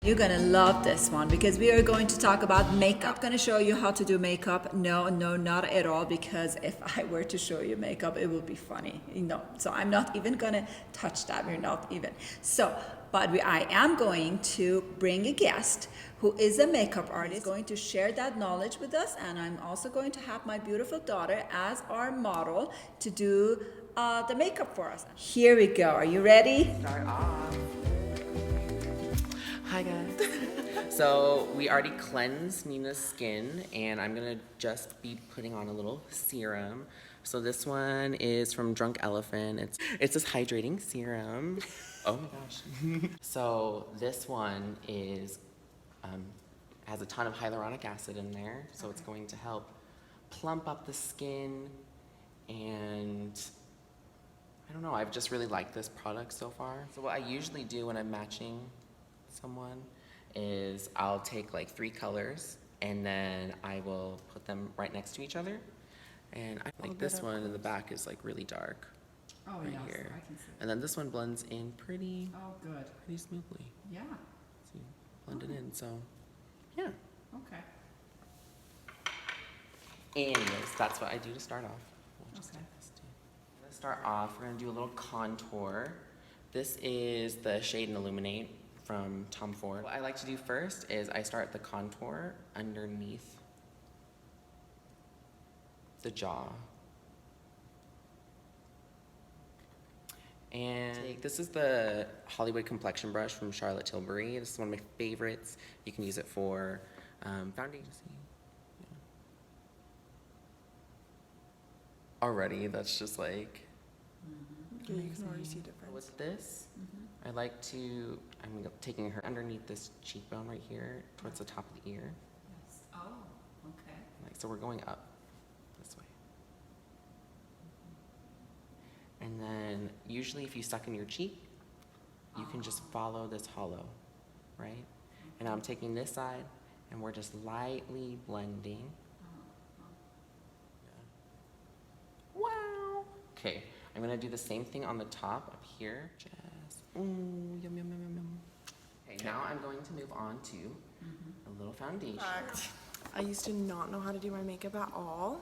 You're gonna love this one because we are going to talk about makeup. I'm gonna show you how to do makeup. No, not at all, because if I were to show you makeup, it would be funny. No, so I'm not even gonna touch that. We're not even. So, but I am going to bring a guest who is a makeup artist, going to share that knowledge with us, and I'm also going to have my beautiful daughter as our model to do the makeup for us. Here we go. Are you ready? Start off. Hi guys. So we already cleansed Nina's skin, and I'm gonna just be putting on a little serum. So this one is from Drunk Elephant. It's this hydrating serum. Oh my gosh. So this one is has a ton of hyaluronic acid in there, so it's going to help plump up the skin. And I don't know, I've just really liked this product so far. So what I usually do when I'm matching someone is I'll take like 3 colors and then I will put them right next to each other. And I like this one in the back is like really dark. Oh, right yes, here. I can see it. And then this one blends in pretty Good. smoothly. Yeah. See, blend it in, so yeah. Okay. Anyways, that's what I do to start off. We'll just Okay. do this too. Let's start off, we're gonna do a little contour. This is the Shade and Illuminate from Tom Ford. What I like to do first is I start the contour underneath the jaw. And this is the Hollywood complexion brush from Charlotte Tilbury. This is one of my favorites. You can use it for foundation. Yeah. Already, that's just like. Yeah, you can already see difference. With this, I like to. I'm taking her underneath this cheekbone right here, towards the top of the ear. Yes. Oh, okay. Like so, we're going up this way. And then usually if you suck in your cheek, you can just follow this hollow, right? And I'm taking this side and we're just lightly blending. Yeah. Wow. Okay, I'm gonna do the same thing on the top up here. Just, yum, yum, yum, yum, yum. Okay, now I'm going to move on to a little foundation. I used to not know how to do my makeup at all,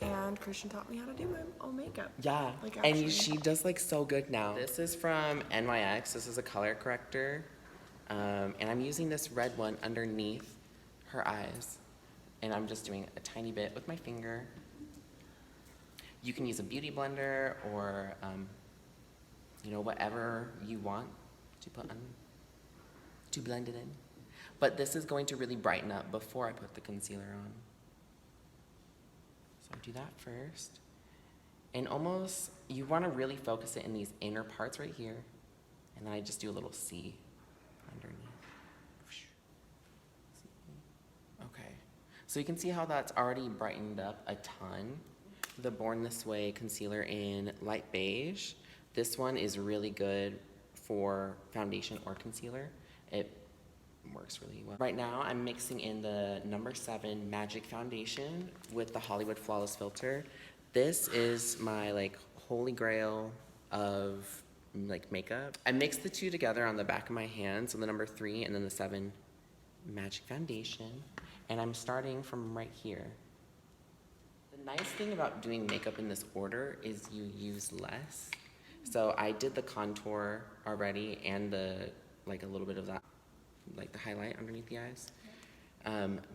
and Christian taught me how to do my own makeup. Yeah, Like, and actually. she does like so good now. This is from NYX. This is a color corrector, and I'm using this red one underneath her eyes, and I'm just doing a tiny bit with my finger. You can use a beauty blender or, you know, whatever you want to put on, to blend it in. But this is going to really brighten up before I put the concealer on. So I do that first. And almost, you want to really focus it in these inner parts right here. And then I just do a little C underneath. Okay. So you can see how that's already brightened up a ton. The Born This Way concealer in light beige. This one is really good for foundation or concealer. It works really well. Right now, I'm mixing in the number 7 Magic Foundation with the Hollywood Flawless Filter. This is my like holy grail of like makeup. I mixed the two together on the back of my hand, so the number 3 and then the 7 Magic Foundation. And I'm starting from right here. The nice thing about doing makeup in this order is you use less. So I did the contour already and the like a little bit of that, like the highlight underneath the eyes.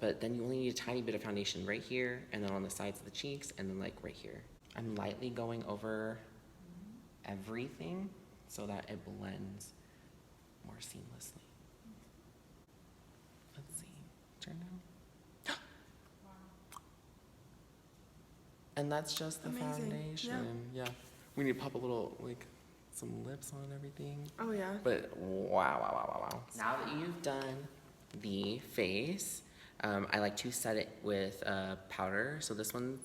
But then you only need a tiny bit of foundation right here and then on the sides of the cheeks and then like right here. I'm lightly going over everything so that it blends more seamlessly. Let's see, turn down. And that's just the Amazing. foundation. Yeah. We need to pop a little, like, some lips on everything. Oh yeah. But wow. Now that you've done the face, I like to set it with powder. So this one,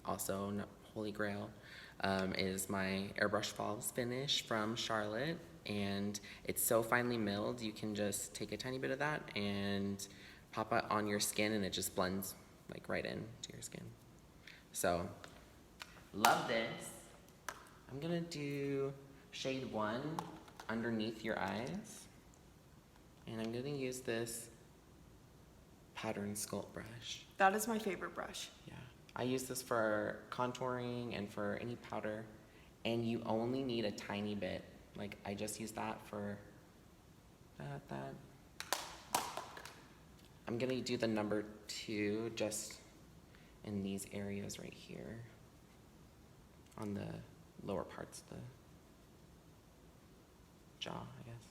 also Holy Grail, is my Airbrush Falls finish from Charlotte. And it's so finely milled, you can just take a tiny bit of that and pop it on your skin and it just blends like right into your skin. So, love this. I'm gonna do shade 1 underneath your eyes. And I'm gonna use this pattern sculpt brush. That is my favorite brush. Yeah, I use this for contouring and for any powder, and you only need a tiny bit. Like, I just use that for that. I'm gonna do the number 2 just in these areas right here on the lower parts of the jaw, I guess.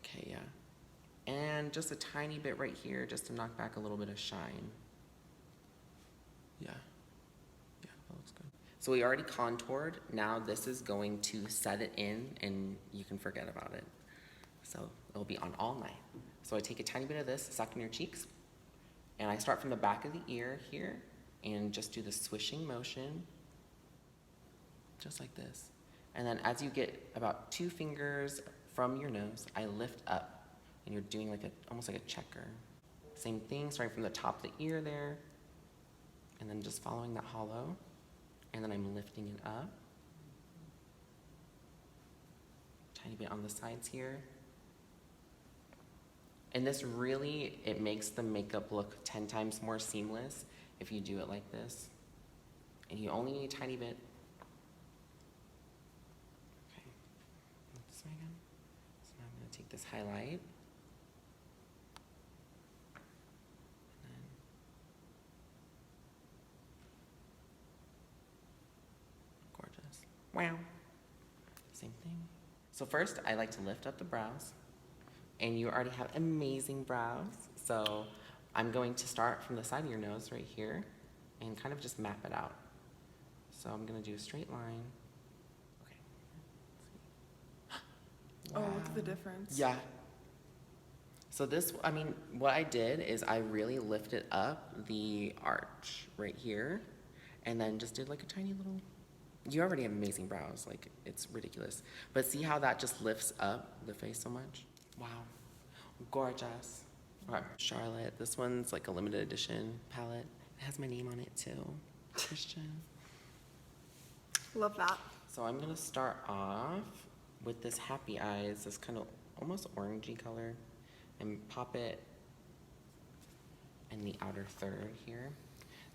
Okay, yeah. And just a tiny bit right here just to knock back a little bit of shine. Yeah. Yeah, that looks good. So we already contoured. Now this is going to set it in and you can forget about it. So it'll be on all night. So I take a tiny bit of this, suck in your cheeks, and I start from the back of the ear here and just do the swishing motion, just like this. And then as you get about 2 fingers from your nose, I lift up, and you're doing like almost like a checker. Same thing, starting from the top of the ear there, and then just following that hollow, and then I'm lifting it up. Tiny bit on the sides here. And this really, it makes the makeup look 10 times more seamless if you do it like this. And you only need a tiny bit. Okay, this way again. So now I'm gonna take this highlight. And then gorgeous. Wow. Same thing. So first, I like to lift up the brows. And you already have amazing brows. So I'm going to start from the side of your nose right here and kind of just map it out. So I'm gonna do a straight line. Okay. Oh, look at the difference. Yeah. So this, I mean, what I did is I really lifted up the arch right here and then just did like a tiny little, you already have amazing brows, like it's ridiculous. But see how that just lifts up the face so much? Wow, gorgeous. All right, Charlotte, this one's like a limited edition palette. It has my name on it too, Christian. Love that. So I'm gonna start off with this Happy Eyes, this kind of almost orangey color, and pop it in the outer third here.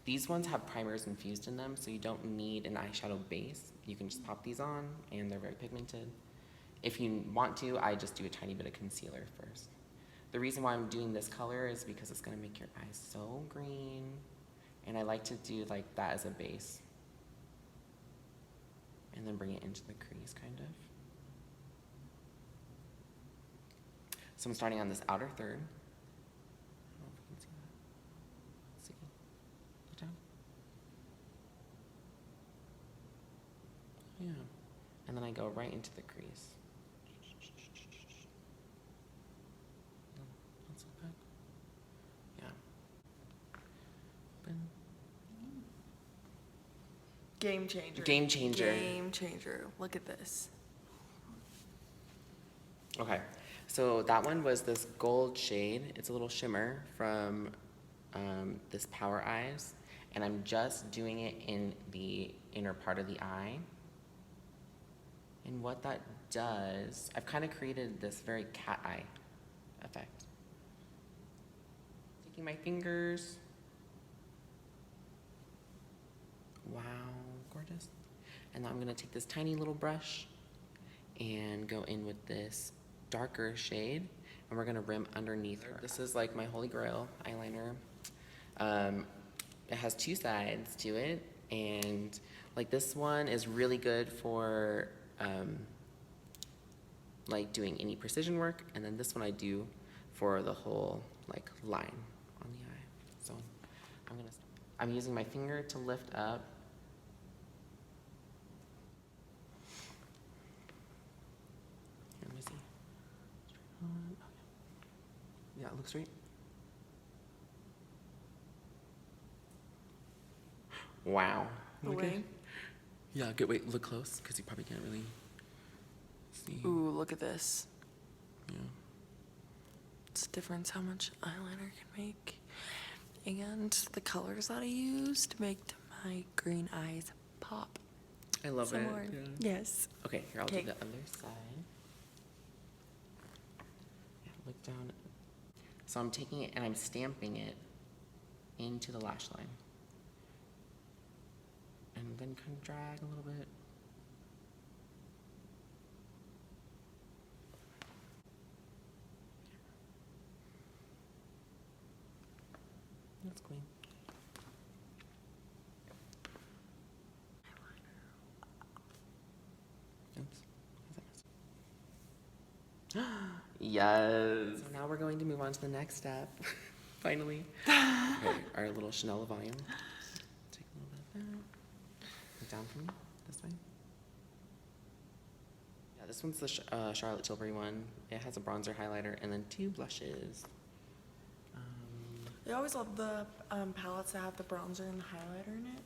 These ones have primers infused in them, so you don't need an eyeshadow base. You can just pop these on, and they're very pigmented. If you want to, I just do a tiny bit of concealer first. The reason why I'm doing this color is because it's gonna make your eyes so green, and I like to do like that as a base. And then bring it into the crease, kind of. So I'm starting on this outer third. I don't know if you can see that. Let's see. Look down. Yeah. And then I go right into the crease. Let's look back. Yeah. Open. Game changer. Game changer. Game changer. Look at this. Okay, so that one was this gold shade. It's a little shimmer from this Power Eyes, and I'm just doing it in the inner part of the eye. And what that does, I've kind of created this very cat eye effect. Taking my fingers. Wow, gorgeous. And now I'm gonna take this tiny little brush and go in with this darker shade, and we're gonna rim underneath her. This is like my holy grail eyeliner. It has 2 sides to it, and like this one is really good for like doing any precision work, and then this one I do for the whole like line on the eye. So I'm using my finger to lift up. Here, let me see. Yeah, it looks straight. Wow. Look at, Away. yeah, wait, look close, because you probably can't really see. Ooh, look at this. Yeah. It's a difference how much eyeliner can make. And the colors that I used make my green eyes pop. I love some it. more. Yeah. Yes. Okay, here, I'll do Okay. the other side. down. So I'm taking it and I'm stamping it into the lash line. And then kind of drag a little bit. That's clean. Oops. Yes. So now we're going to move on to the next step. Finally. Okay, our little Chanel volume. Take a little bit of that. Down for me, this way. Yeah, this one's the Charlotte Tilbury one. It has a bronzer, highlighter, and then 2 blushes. I always love the palettes that have the bronzer and the highlighter in it,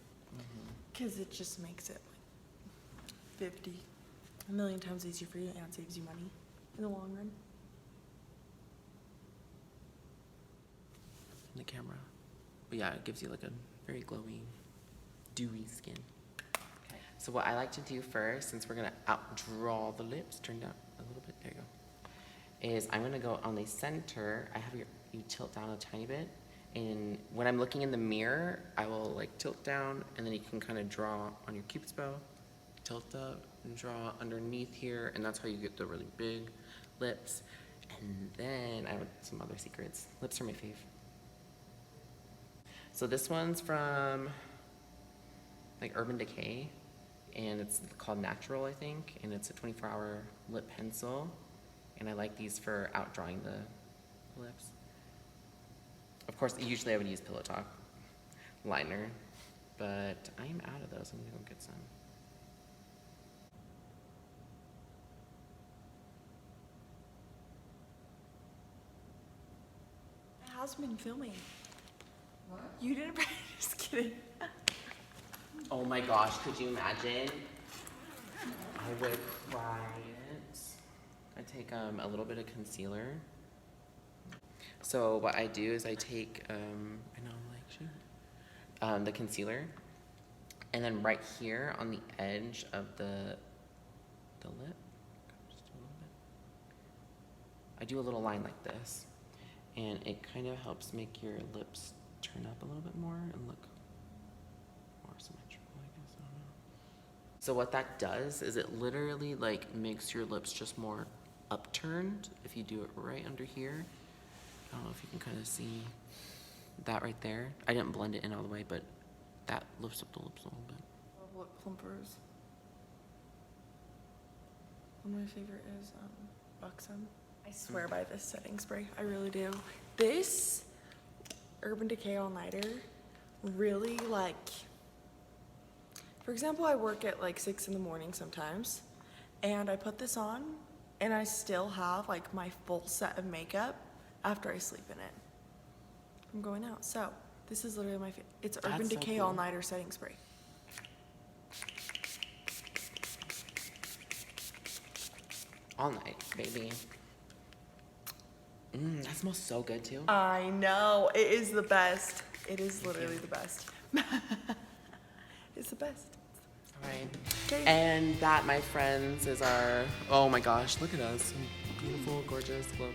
because it just makes it like 1 million times easier for you and saves you money in the long run. In the camera. But yeah, it gives you like a very glowy, dewy skin. Okay. So what I like to do first, since we're gonna outdraw the lips, turn down a little bit, there you go, is I'm gonna go on the center. I have you tilt down a tiny bit. And when I'm looking in the mirror, I will like tilt down, and then you can kind of draw on your Cupid's bow, tilt up and draw underneath here, and that's how you get the really big lips. And then I have some other secrets. Lips are my fave. So this one's from like Urban Decay, and it's called Natural, I think, and it's a 24-hour lip pencil, and I like these for outdrawing the lips. Of course, usually I would use Pillow Talk liner, but I'm out of those. I'm gonna go get some. How's been filming? What? You didn't. Just kidding. Oh my gosh, could you imagine? I would cry it. I take a little bit of concealer. So what I do is I take, I know I'm like, shoot, the concealer, and then right here on the edge of the lip, just a little bit, I do a little line like this, and it kind of helps make your lips turn up a little bit more and look more symmetrical, I guess, I don't know. So what that does is it literally like makes your lips just more upturned if you do it right under here. I don't know if you can kind of see that right there. I didn't blend it in all the way, but that lifts up the lips a little bit. Lip plumpers. One of my favorite is Buxom. I swear by this setting spray. I really do. This Urban Decay All-Nighter really like, for example, I work at like 6 in the morning sometimes, and I put this on and I still have like my full set of makeup after I sleep in it. I'm going out. So this is literally my favorite. It's Urban Decay cool. All-Nighter Setting Spray. All night, baby. That smells so good too. I know. It is the best. It is literally the best. It's the best. All right. Okay. And that, my friends, is our, oh my gosh, look at us. Beautiful, gorgeous, glowing.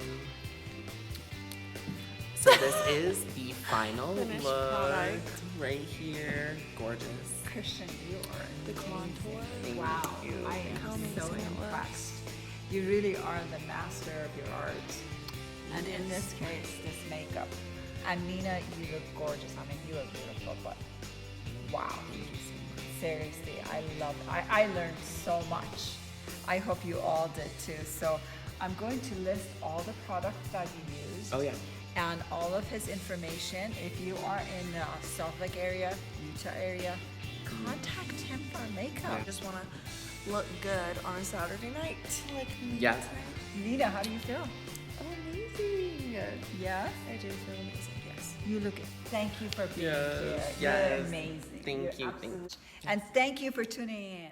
So this is the final Finished look product. right here. Gorgeous. Christian Dior. The contour. Wow, you. I How am amazing so it looks. impressed. You really are the master of your art. And in this case, this makeup. And Nina, you look gorgeous. I mean, you are beautiful, but wow. Seriously, I love it. I learned so much. I hope you all did too. So I'm going to list all the products that you used. Oh yeah. And all of his information. If you are in the Salt Lake area, Utah area, contact him for makeup. I just want to look good on a Saturday night. Like Yeah. Nina, how do you feel? amazing. Yeah? I do feel amazing, yes. You look, thank you for being Yes, here. yes. You're amazing. Thank You're you, thank absolute- And thank you for tuning in.